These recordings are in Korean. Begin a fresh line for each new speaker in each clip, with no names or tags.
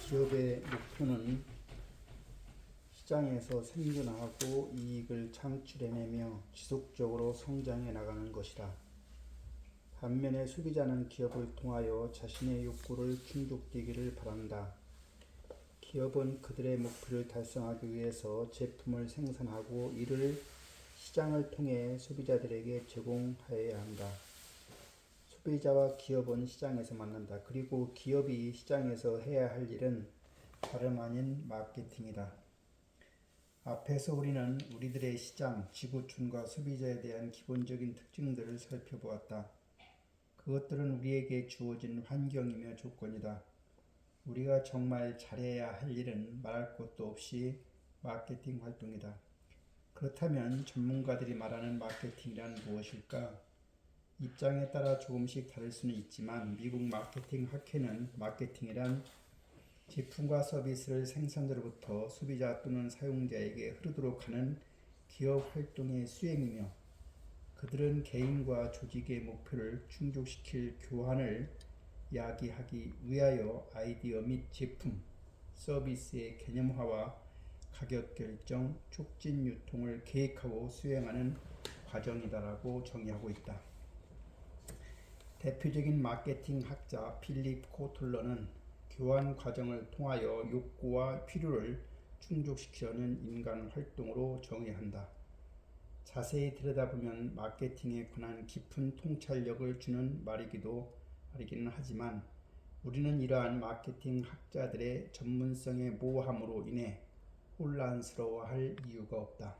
기업의 목표는 시장에서 생존하고 이익을 창출해내며 지속적으로 성장해 나가는 것이다. 반면에 소비자는 기업을 통하여 자신의 욕구를 충족되기를 바란다. 기업은 그들의 목표를 달성하기 위해서 제품을 생산하고 이를 시장을 통해 소비자들에게 제공하여야 한다. 소비자와 기업은 시장에서 만난다. 그리고 기업이 시장에서 해야 할 일은 다름 아닌 마케팅이다. 앞에서 우리는 우리들의 시장, 지구촌과 소비자에 대한 기본적인 특징들을 살펴보았다. 그것들은 우리에게 주어진 환경이며 조건이다. 우리가 정말 잘해야 할 일은 말할 것도 없이 마케팅 활동이다. 그렇다면 전문가들이 말하는 마케팅이란 무엇일까? 입장에 따라 조금씩 다를 수는 있지만 미국 마케팅 학회는 마케팅이란 제품과 서비스를 생산자로부터 소비자 또는 사용자에게 흐르도록 하는 기업 활동의 수행이며 그들은 개인과 조직의 목표를 충족시킬 교환을 야기하기 위하여 아이디어 및 제품, 서비스의 개념화와 가격 결정, 촉진 유통을 계획하고 수행하는 과정이다라고 정의하고 있다. 대표적인 마케팅 학자 필립 코틀러는 교환 과정을 통하여 욕구와 필요를 충족시키려는 인간 활동으로 정의한다. 자세히 들여다보면 마케팅에 관한 깊은 통찰력을 주는 말이기는 하지만 우리는 이러한 마케팅 학자들의 전문성의 모호함으로 인해 혼란스러워할 이유가 없다.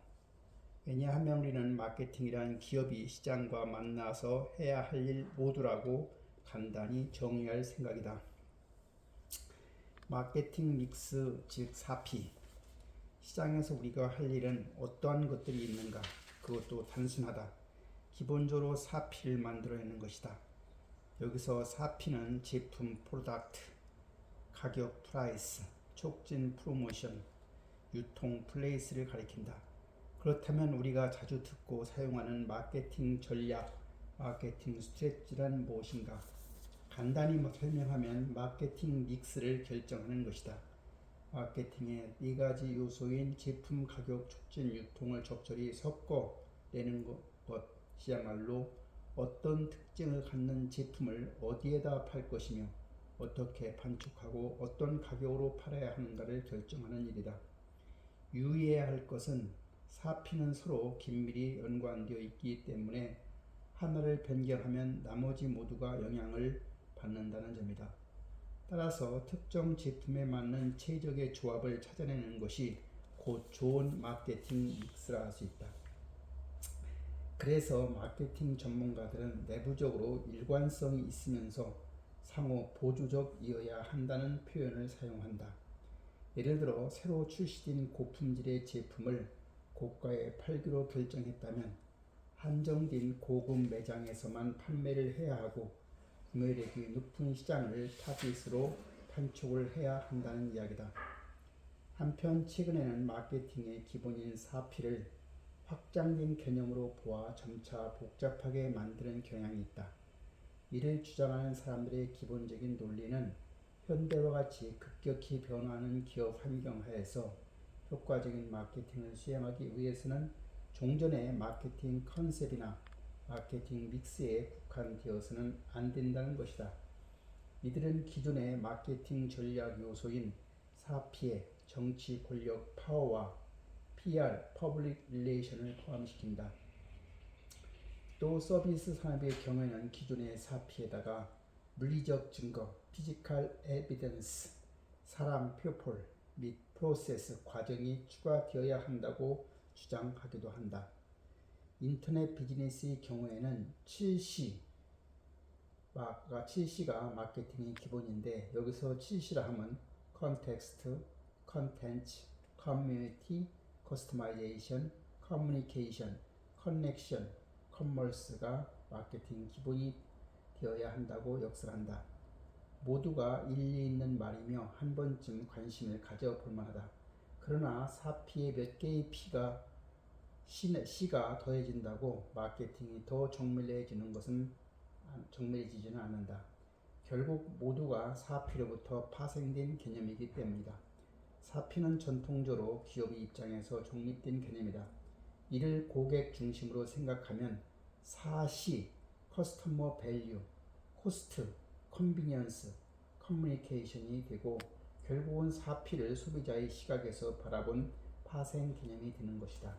왜냐하면 우리는 마케팅이란 기업이 시장과 만나서 해야 할 일 모두라고 간단히 정의할 생각이다. 마케팅 믹스, 즉 4P. 시장에서 우리가 할 일은 어떠한 것들이 있는가? 그것도 단순하다. 기본적으로 4P를 만들어내는 것이다. 여기서 4P는 제품, 프로덕트, 가격, 프라이스, 촉진, 프로모션, 유통, 플레이스를 가리킨다. 그렇다면 우리가 자주 듣고 사용하는 마케팅 전략, 마케팅 스트래티지란 무엇인가? 간단히 설명하면 마케팅 믹스를 결정하는 것이다. 마케팅의 네 가지 요소인 제품, 가격, 촉진, 유통을 적절히 섞어내는 것이야말로 어떤 특징을 갖는 제품을 어디에다 팔 것이며 어떻게 판촉하고 어떤 가격으로 팔아야 하는가를 결정하는 일이다. 유의해야 할 것은 4P는 서로 긴밀히 연관되어 있기 때문에 하나를 변경하면 나머지 모두가 영향을 받는다는 점이다. 따라서 특정 제품에 맞는 최적의 조합을 찾아내는 것이 곧 좋은 마케팅 믹스라 할 수 있다. 그래서 마케팅 전문가들은 내부적으로 일관성이 있으면서 상호 보조적이어야 한다는 표현을 사용한다. 예를 들어 새로 출시된 고품질의 제품을 고가에 팔기로 결정했다면 한정된 고급 매장에서만 판매를 해야 하고 구매력이 높은 시장을 타깃으로 판촉을 해야 한다는 이야기다. 한편 최근에는 마케팅의 기본인 4P를 확장된 개념으로 보아 점차 복잡하게 만드는 경향이 있다. 이를 주장하는 사람들의 기본적인 논리는 현대와 같이 급격히 변화하는 기업 환경 하에서 효과적인 마케팅을 수행하기 위해서는 종전의 마케팅 컨셉이나 마케팅 믹스에 국한되어서는 안 된다는 것이다. 이들은 기존의 마케팅 전략 요소인 4P에 정치 권력 파워와 PR, 퍼블릭 릴레이션을 포함시킨다. 또 서비스 산업의 경우에는 기존의 4P에다가 물리적 증거, 피지컬 에비던스, 사람, 표폴 및 프로세스, 과정이 추가되어야 한다고 주장하기도 한다. 인터넷 비즈니스의 경우에는 7C가 마케팅의 기본인데 여기서 7C라 하면 컨텍스트, 컨텐츠, 커뮤니티, 커스터마이제이션, 커뮤니케이션, 커넥션, 커머스가 마케팅 기본이 되어야 한다고 역설한다. 모두가 일리 있는 말이며 한 번쯤 관심을 가져볼 만하다. 그러나 4P에 몇 개의 C가 더해진다고 마케팅이 더 정밀해지지는 않는다. 결국 모두가 사피로부터 파생된 개념이기 때문이다. 사피는 전통적으로 기업의 입장에서 정립된 개념이다. 이를 고객 중심으로 생각하면 사시, 커스터머 밸류, 코스트, 컨비니언스, 커뮤니케이션이 되고 결국은 사피를 소비자의 시각에서 바라본 파생 개념이 되는 것이다.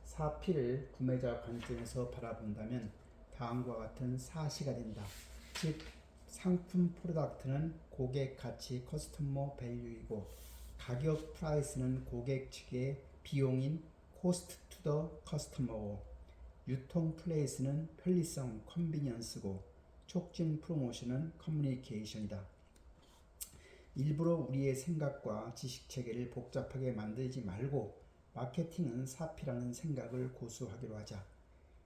사피를 구매자 관점에서 바라본다면 다음과 같은 사시가 된다. 즉 상품 프로덕트는 고객 가치 커스터머 밸류이고 가격 프라이스는 고객 측의 비용인 코스트 투 더 커스터머고 유통 플레이스는 편리성 컨비니언스고 촉진 프로모션은 커뮤니케이션이다. 일부러 우리의 생각과 지식 체계를 복잡하게 만들지 말고 마케팅은 사피라는 생각을 고수하기로 하자.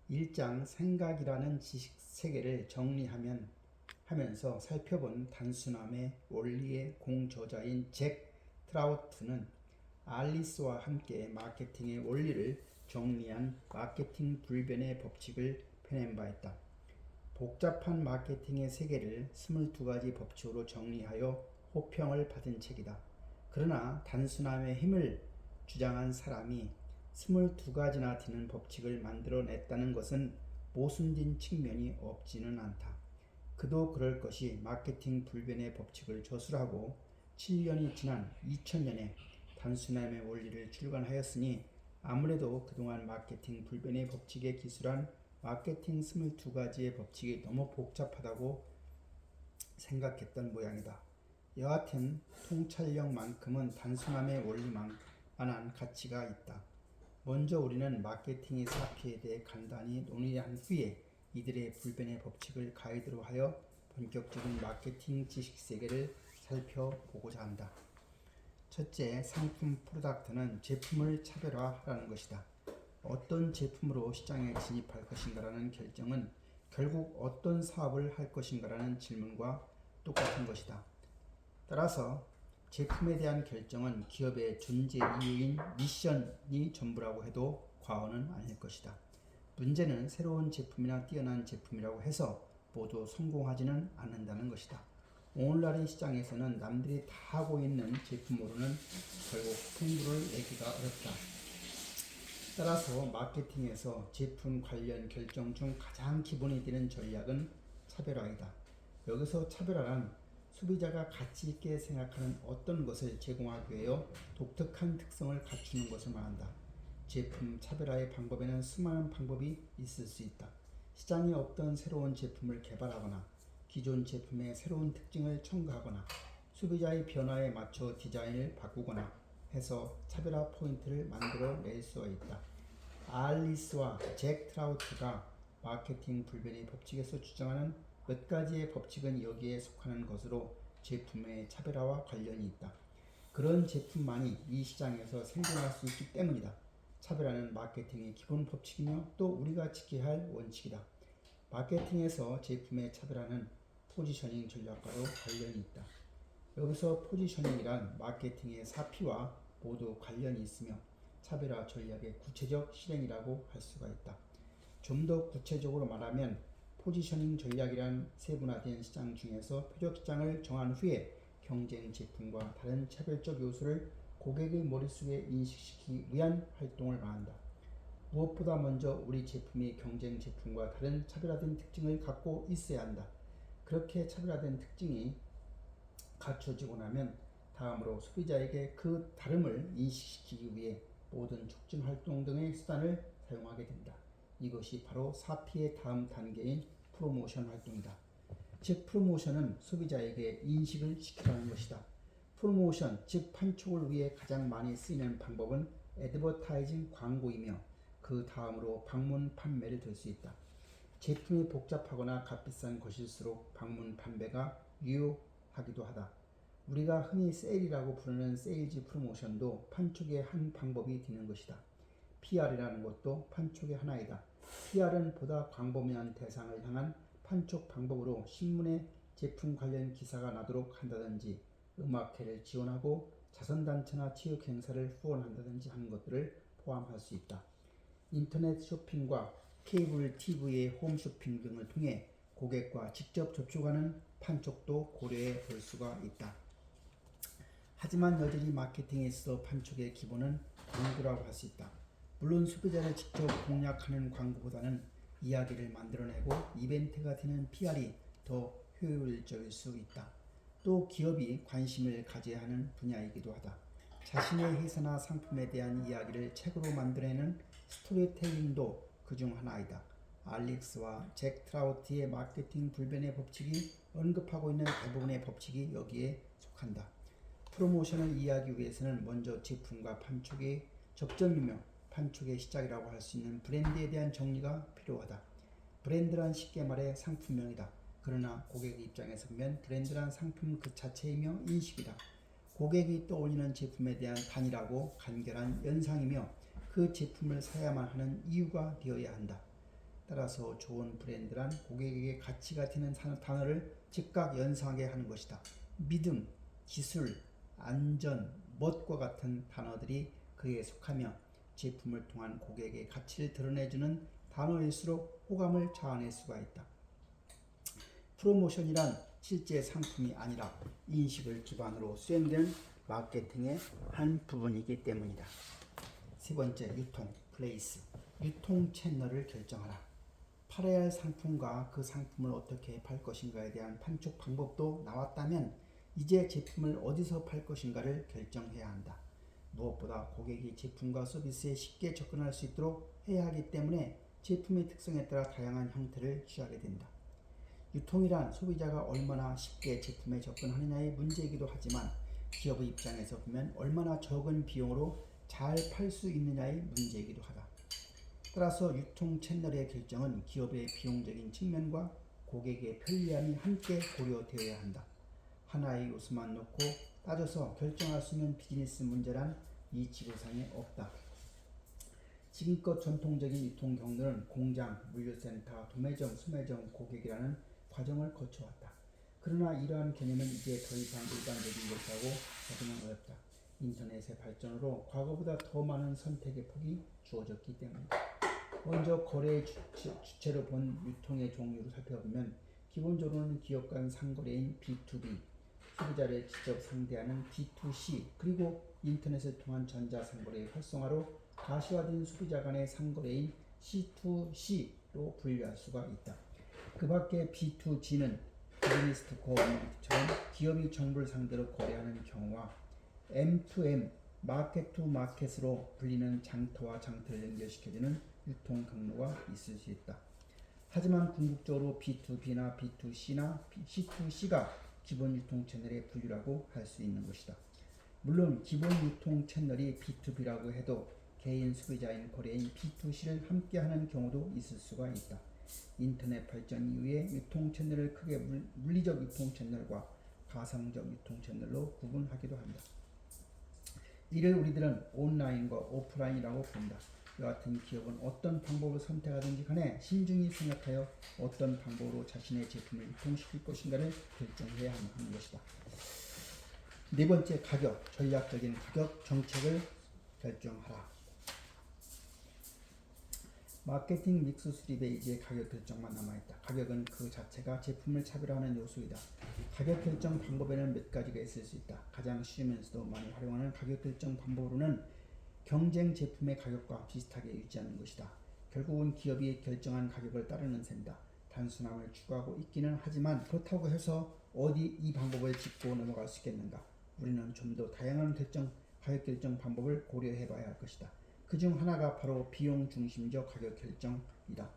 1장 생각이라는 지식 체계를 정리하면서 살펴본 단순함의 원리의 공저자인 잭 트라우트는 알리스와 함께 마케팅의 원리를 정리한 마케팅 불변의 법칙을 펴낸 바 있다. 복잡한 마케팅의 세계를 22가지 법칙으로 정리하여 호평을 받은 책이다. 그러나 단순함의 힘을 주장한 사람이 22가지나 되는 법칙을 만들어냈다는 것은 모순된 측면이 없지는 않다. 그도 그럴 것이 마케팅 불변의 법칙을 저술하고 7년이 지난 2000년에 단순함의 원리를 출간하였으니 아무래도 그동안 마케팅 불변의 법칙에 기술한 마케팅 22가지의 법칙이 너무 복잡하다고 생각했던 모양이다. 여하튼 통찰력만큼은 단순함의 원리만한 가치가 있다. 먼저 우리는 마케팅의 사피에 대해 간단히 논의한 후에 이들의 불변의 법칙을 가이드로 하여 본격적인 마케팅 지식세계를 살펴보고자 한다. 첫째, 상품 프로덕트는 제품을 차별화하라는 것이다. 어떤 제품으로 시장에 진입할 것인가라는 결정은 결국 어떤 사업을 할 것인가라는 질문과 똑같은 것이다. 따라서 제품에 대한 결정은 기업의 존재 이유인 미션이 전부라고 해도 과언은 아닐 것이다. 문제는 새로운 제품이나 뛰어난 제품이라고 해서 모두 성공하지는 않는다는 것이다. 오늘날의 시장에서는 남들이 다 하고 있는 제품으로는 결국 승부를 내기가 어렵다. 따라서 마케팅에서 제품 관련 결정 중 가장 기본이 되는 전략은 차별화이다. 여기서 차별화란 소비자가 가치 있게 생각하는 어떤 것을 제공하기 위하여 독특한 특성을 갖추는 것을 말한다. 제품 차별화의 방법에는 수많은 방법이 있을 수 있다. 시장에 없던 새로운 제품을 개발하거나 기존 제품의 새로운 특징을 첨가하거나 소비자의 변화에 맞춰 디자인을 바꾸거나 해서 차별화 포인트를 만들어 낼 수가 있다. 알리스와 잭 트라우트가 마케팅 불변의 법칙에서 주장하는 몇 가지의 법칙은 여기에 속하는 것으로 제품의 차별화와 관련이 있다. 그런 제품만이 이 시장에서 생존할 수 있기 때문이다. 차별화는 마케팅의 기본 법칙이며 또 우리가 지켜야 할 원칙이다. 마케팅에서 제품의 차별화는 포지셔닝 전략과도 관련이 있다. 여기서 포지셔닝이란 마케팅의 사피와 모두 관련이 있으며 차별화 전략의 구체적 실행이라고 할 수가 있다. 좀 더 구체적으로 말하면 포지셔닝 전략이란 세분화된 시장 중에서 표적 시장을 정한 후에 경쟁 제품과 다른 차별적 요소를 고객의 머릿속에 인식시키기 위한 활동을 말한다. 무엇보다 먼저 우리 제품이 경쟁 제품과 다른 차별화된 특징을 갖고 있어야 한다. 그렇게 차별화된 특징이 갖춰지고 나면 다음으로 소비자에게 그 다름을 인식시키기 위해 모든 촉진 활동 등의 수단을 사용하게 된다. 이것이 바로 사피의 다음 단계인 프로모션 활동이다. 즉 프로모션은 소비자에게 인식을 시키라는 것이다. 프로모션, 즉 판촉을 위해 가장 많이 쓰이는 방법은 애드버타이징 광고이며 그 다음으로 방문 판매를 들 수 있다. 제품이 복잡하거나 값비싼 것일수록 방문 판매가 유효하기도 하다. 우리가 흔히 세일이라고 부르는 세일즈 프로모션도 판촉의 한 방법이 되는 것이다. PR이라는 것도 판촉의 하나이다. PR은 보다 광범위한 대상을 향한 판촉 방법으로 신문에 제품 관련 기사가 나도록 한다든지 음악회를 지원하고 자선단체나 체육행사를 후원한다든지 하는 것들을 포함할 수 있다. 인터넷 쇼핑과 케이블 TV의 홈쇼핑 등을 통해 고객과 직접 접촉하는 판촉도 고려해 볼 수가 있다. 하지만 여전히 마케팅에 있어 판촉의 기본은 광고라고 할 수 있다. 물론 소비자를 직접 공략하는 광고보다는 이야기를 만들어내고 이벤트가 되는 PR이 더 효율적일 수 있다. 또 기업이 관심을 가져야 하는 분야이기도 하다. 자신의 회사나 상품에 대한 이야기를 책으로 만들어내는 스토리텔링도 그중 하나이다. 알릭스와 잭 트라우트의 마케팅 불변의 법칙이 언급하고 있는 대부분의 법칙이 여기에 속한다. 프로모션을 이해하기 위해서는 먼저 제품과 판촉의 접점이며 판촉의 시작이라고 할 수 있는 브랜드에 대한 정리가 필요하다. 브랜드란 쉽게 말해 상품명이다. 그러나 고객 입장에서 보면 브랜드란 상품 그 자체이며 인식이다. 고객이 떠올리는 제품에 대한 단일하고 간결한 연상이며 그 제품을 사야만 하는 이유가 되어야 한다. 따라서 좋은 브랜드란 고객에게 가치가 되는 단어를 즉각 연상하게 하는 것이다. 믿음, 기술, 안전, 멋과 같은 단어들이 그에 속하며 제품을 통한 고객의 가치를 드러내주는 단어일수록 호감을 자아낼 수가 있다. 프로모션이란 실제 상품이 아니라 인식을 기반으로 수행되는 마케팅의 한 부분이기 때문이다. 세 번째, 유통, 플레이스. 유통 채널을 결정하라. 팔아야 할 상품과 그 상품을 어떻게 팔 것인가에 대한 판촉 방법도 나왔다면 이제 제품을 어디서 팔 것인가를 결정해야 한다. 무엇보다 고객이 제품과 서비스에 쉽게 접근할 수 있도록 해야 하기 때문에 제품의 특성에 따라 다양한 형태를 취하게 된다. 유통이란 소비자가 얼마나 쉽게 제품에 접근하느냐의 문제이기도 하지만 기업의 입장에서 보면 얼마나 적은 비용으로 잘 팔 수 있느냐의 문제이기도 하다. 따라서 유통 채널의 결정은 기업의 비용적인 측면과 고객의 편리함이 함께 고려되어야 한다. 하나의 요소만 놓고 따져서 결정할 수 있는 비즈니스 문제란 이 지구상에 없다. 지금껏 전통적인 유통 경로는 공장, 물류센터, 도매점, 소매점, 고객이라는 과정을 거쳐왔다. 그러나 이러한 개념은 이제 더 이상 일반적인 것이라고 하기는 어렵다. 인터넷의 발전으로 과거보다 더 많은 선택의 폭이 주어졌기 때문이다. 먼저 거래의 주체로 본 유통의 종류를 살펴보면 기본적으로는 기업 간 상거래인 B2B, 소비자를 직접 상대하는 B2C, 그리고 인터넷을 통한 전자상거래의 활성화로 가시화된 소비자 간의 상거래인 C2C로 분류할 수가 있다. 그 밖에 B2G는 비즈니스 투 커뮤니티처럼 기업이 정부를 상대로 거래하는 경우와 M2M, 마켓 투 마켓으로 불리는 장터와 장터를 연결시켜주는 유통 경로가 있을 수 있다. 하지만 궁극적으로 B2B나 B2C나 C2C가 기본 유통 채널의 분류라고 할 수 있는 것이다. 물론 기본 유통 채널이 B2B라고 해도 개인 소비자인 거래인 B2C를 함께하는 경우도 있을 수가 있다. 인터넷 발전 이후에 유통 채널을 크게 물리적 유통 채널과 가상적 유통 채널로 구분하기도 한다. 이를 우리들은 온라인과 오프라인이라고 본다. 여하튼 기업은 어떤 방법을 선택하든지 간에 신중히 생각하여 어떤 방법으로 자신의 제품을 유통시킬 것인가를 결정해야 하는 것이다. 네 번째, 가격, 전략적인 가격 정책을 결정하라. 마케팅 믹스 수립에 이제 가격 결정만 남아있다. 가격은 그 자체가 제품을 차별화하는 요소이다. 가격 결정 방법에는 몇 가지가 있을 수 있다. 가장 쉬우면서도 많이 활용하는 가격 결정 방법으로는 경쟁 제품의 가격과 비슷하게 유지하는 것이다. 결국은 기업이 결정한 가격을 따르는 셈이다. 단순함을 추구하고 있기는 하지만 그렇다고 해서 어디 이 방법을 짚고 넘어갈 수 있겠는가? 우리는 좀 더 다양한 가격 결정 방법을 고려해 봐야 할 것이다. 그중 하나가 바로 비용 중심적 가격 결정이다.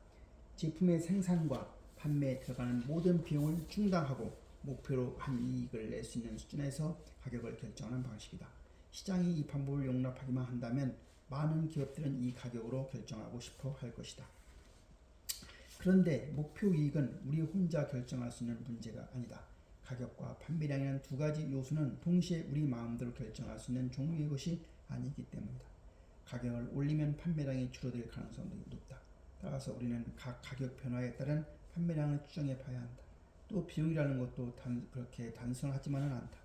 제품의 생산과 판매에 들어가는 모든 비용을 충당하고 목표로 한 이익을 낼 수 있는 수준에서 가격을 결정하는 방식이다. 시장이 이 방법을 용납하기만 한다면 많은 기업들은 이 가격으로 결정하고 싶어 할 것이다. 그런데 목표 이익은 우리 혼자 결정할 수 있는 문제가 아니다. 가격과 판매량이라는 두 가지 요소는 동시에 우리 마음대로 결정할 수 있는 종류의 것이 아니기 때문이다. 가격을 올리면 판매량이 줄어들 가능성도 높다. 따라서 우리는 각 가격 변화에 따른 판매량을 추정해 봐야 한다. 또 비용이라는 것도 그렇게 단순하지만은 않다.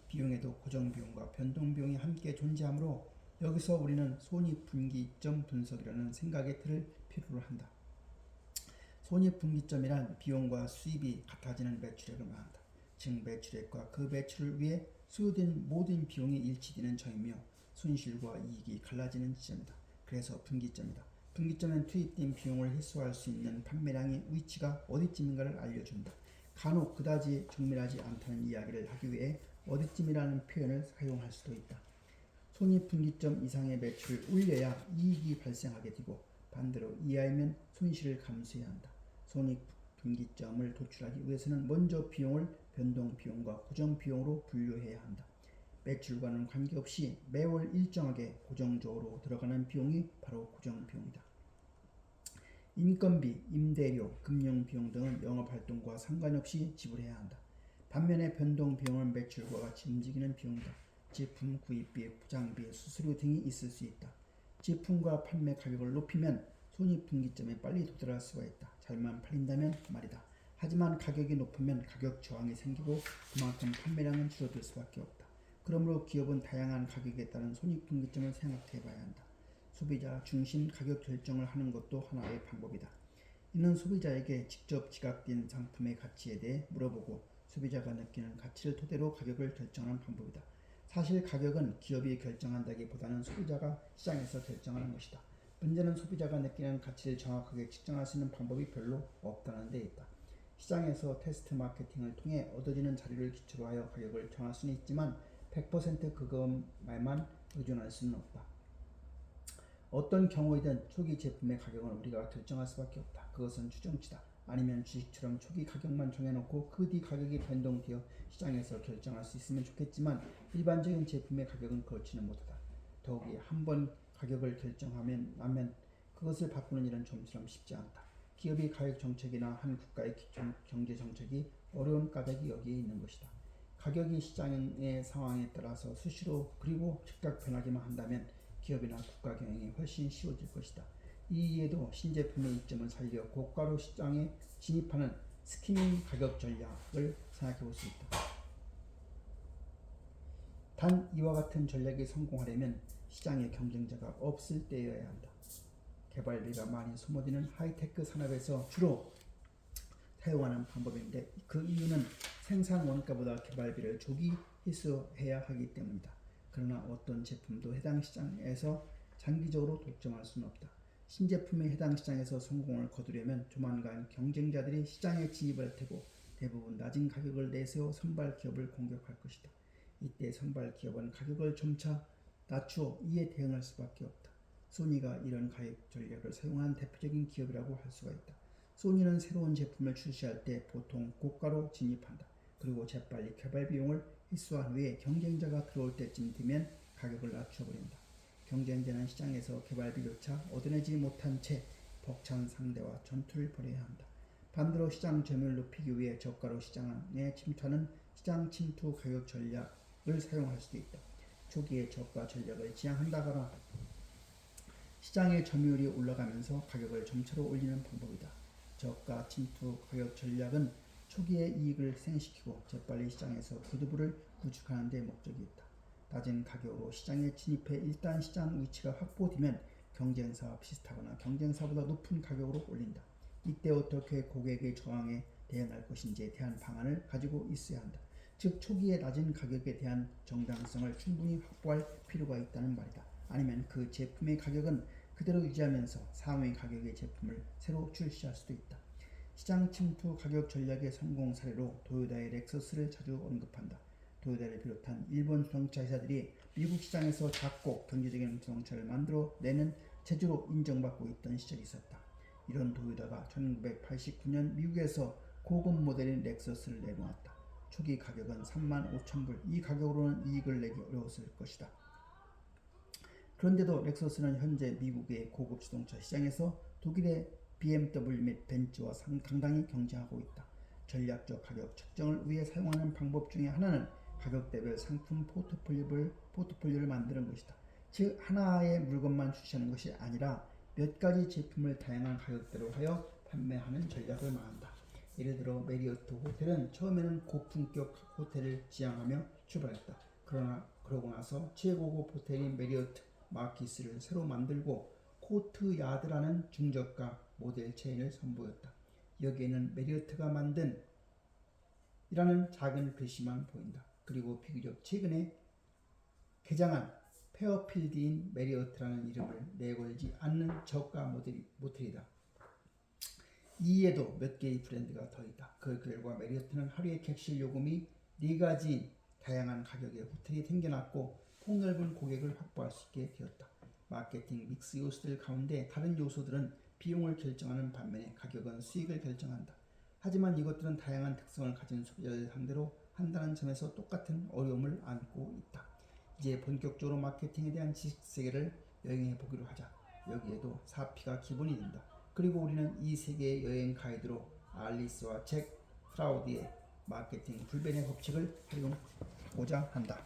비용에도 고정비용과 변동비용이 함께 존재하므로 여기서 우리는 손익분기점 분석이라는 생각의 틀을 필요로 한다. 손익분기점이란 비용과 수입이 같아지는 매출액을 말한다. 즉 매출액과 그 매출을 위해 소요된 모든 비용이 일치되는 점이며 손실과 이익이 갈라지는 지점이다. 그래서 분기점이다. 분기점은 투입된 비용을 해소할 수 있는 판매량의 위치가 어디쯤인가를 알려준다. 간혹 그다지 정밀하지 않다는 이야기를 하기 위해 어디쯤이라는 표현을 사용할 수도 있다. 손익분기점 이상의 매출을 올려야 이익이 발생하게 되고 반대로 이하이면 손실을 감수해야 한다. 손익분기점을 도출하기 위해서는 먼저 비용을 변동비용과 고정비용으로 분류해야 한다. 매출과는 관계없이 매월 일정하게 고정적으로 들어가는 비용이 바로 고정비용이다. 인건비, 임대료, 금융비용 등은 영업활동과 상관없이 지불해야 한다. 반면에 변동비용은 매출과 같이 움직이는 비용이다. 제품 구입비, 포장비, 수수료 등이 있을 수 있다. 제품과 판매 가격을 높이면 손익분기점에 빨리 도달할 수가 있다. 잘만 팔린다면 말이다. 하지만 가격이 높으면 가격 저항이 생기고 그만큼 판매량은 줄어들 수밖에 없다. 그러므로 기업은 다양한 가격에 따른 손익분기점을 생각해 봐야 한다. 소비자 중심 가격 결정을 하는 것도 하나의 방법이다. 이는 소비자에게 직접 지각된 상품의 가치에 대해 물어보고 소비자가 느끼는 가치를 토대로 가격을 결정하는 방법이다. 사실 가격은 기업이 결정한다기보다는 소비자가 시장에서 결정하는 것이다. 문제는 소비자가 느끼는 가치를 정확하게 측정할 수 있는 방법이 별로 없다는 데 있다. 시장에서 테스트 마케팅을 통해 얻어지는 자료를 기초로 하여 가격을 정할 수는 있지만 100% 그것만만 의존할 수는 없다. 어떤 경우이든 초기 제품의 가격은 우리가 결정할 수밖에 없다. 그것은 추정치다. 아니면 주식처럼 초기 가격만 정해놓고 그 뒤 가격이 변동되어 시장에서 결정할 수 있으면 좋겠지만 일반적인 제품의 가격은 그렇지는 못하다. 더욱이 한번 가격을 결정하면 나면 그것을 바꾸는 일은 좀처럼 쉽지 않다. 기업의 가격 정책이나 한 국가의 경제 정책이 어려운 까닭이 여기에 있는 것이다. 가격이 시장의 상황에 따라서 수시로 그리고 즉각 변하기만 한다면 기업이나 국가 경영이 훨씬 쉬워질 것이다. 이에도 신제품의 이점을 살려 고가로 시장에 진입하는 스키밍 가격 전략을 생각해 볼 수 있다. 단 이와 같은 전략이 성공하려면 시장에 경쟁자가 없을 때여야 한다. 개발비가 많이 소모되는 하이테크 산업에서 주로 사용하는 방법인데 그 이유는 생산 원가보다 개발비를 조기 희소해야 하기 때문이다. 그러나 어떤 제품도 해당 시장에서 장기적으로 독점할 수는 없다. 신제품이 해당 시장에서 성공을 거두려면 조만간 경쟁자들이 시장에 진입할 테고 대부분 낮은 가격을 내세워 선발 기업을 공격할 것이다. 이때 선발 기업은 가격을 점차 낮추어 이에 대응할 수밖에 없다. 소니가 이런 가격 전략을 사용한 대표적인 기업이라고 할 수가 있다. 소니는 새로운 제품을 출시할 때 보통 고가로 진입한다. 그리고 재빨리 개발 비용을 희소한 후에 경쟁자가 들어올 때쯤 되면 가격을 낮춰버린다. 경쟁자는 시장에서 개발비조차 얻어내지 못한 채 벅찬 상대와 전투를 벌여야 한다. 반대로 시장 점유율을 높이기 위해 저가로 시장에 침투하는 시장 침투 가격 전략을 사용할 수도 있다. 초기에 저가 전략을 지향한다거나 시장의 점유율이 올라가면서 가격을 점차로 올리는 방법이다. 저가 침투 가격 전략은 초기에 이익을 희생시키고 재빨리 시장에서 교두보를 구축하는 데 목적이 있다. 낮은 가격으로 시장에 진입해 일단 시장 위치가 확보되면 경쟁사와 비슷하거나 경쟁사보다 높은 가격으로 올린다. 이때 어떻게 고객의 저항에 대응할 것인지에 대한 방안을 가지고 있어야 한다. 즉 초기에 낮은 가격에 대한 정당성을 충분히 확보할 필요가 있다는 말이다. 아니면 그 제품의 가격은 그대로 유지하면서 상위 가격의 제품을 새로 출시할 수도 있다. 시장 침투 가격 전략의 성공 사례로 도요타의 렉서스를 자주 언급한다. 도요타를 비롯한 일본 자동차 회사들이 미국 시장에서 작고 경제적인 자동차를 만들어 내는 제조로 인정받고 있던 시절이 있었다. 이런 도요타가 1989년 미국에서 고급 모델인 렉서스를 내놓았다. 초기 가격은 35,000불, 이 가격으로는 이익을 내기 어려웠을 것이다. 그런데도 렉서스는 현재 미국의 고급 자동차 시장에서 독일의 BMW 및 벤츠와 상당히 경쟁하고 있다. 전략적 가격 책정을 위해 사용하는 방법 중에 하나는 가격대별 상품 포트폴리오를 만드는 것이다. 즉 하나의 물건만 출시하는 것이 아니라 몇 가지 제품을 다양한 가격대로 하여 판매하는 전략을 말한다. 예를 들어 메리어트 호텔은 처음에는 고품격 호텔을 지향하며 출발했다. 그러고 나서 최고급 호텔인 메리어트 마키스를 새로 만들고 코트야드라는 중저가 모델 체인을 선보였다. 여기에는 메리어트가 만든 이라는 작은 글씨만 보인다. 그리고 비교적 최근에 개장한 페어필드인 메리어트라는 이름을 내걸지 않는 저가 모텔이다. 이에도 몇 개의 브랜드가 더 있다. 그 결과 메리어트는 하루의 객실 요금이 4가지인 다양한 가격의 호텔이 생겨났고 폭넓은 고객을 확보할 수 있게 되었다. 마케팅 믹스 요소들 가운데 다른 요소들은 비용을 결정하는 반면에 가격은 수익을 결정한다. 하지만 이것들은 다양한 특성을 가진 소비자를 상대로 한다는 점에서 똑같은 어려움을 안고 있다. 이제 본격적으로 마케팅에 대한 지식 세계를 여행해 보기로 하자. 여기에도 4P가 기본이 된다. 그리고 우리는 이 세계의 여행 가이드로 알리스와 잭 프라우드의 마케팅 불변의 법칙을 활용하고자 한다.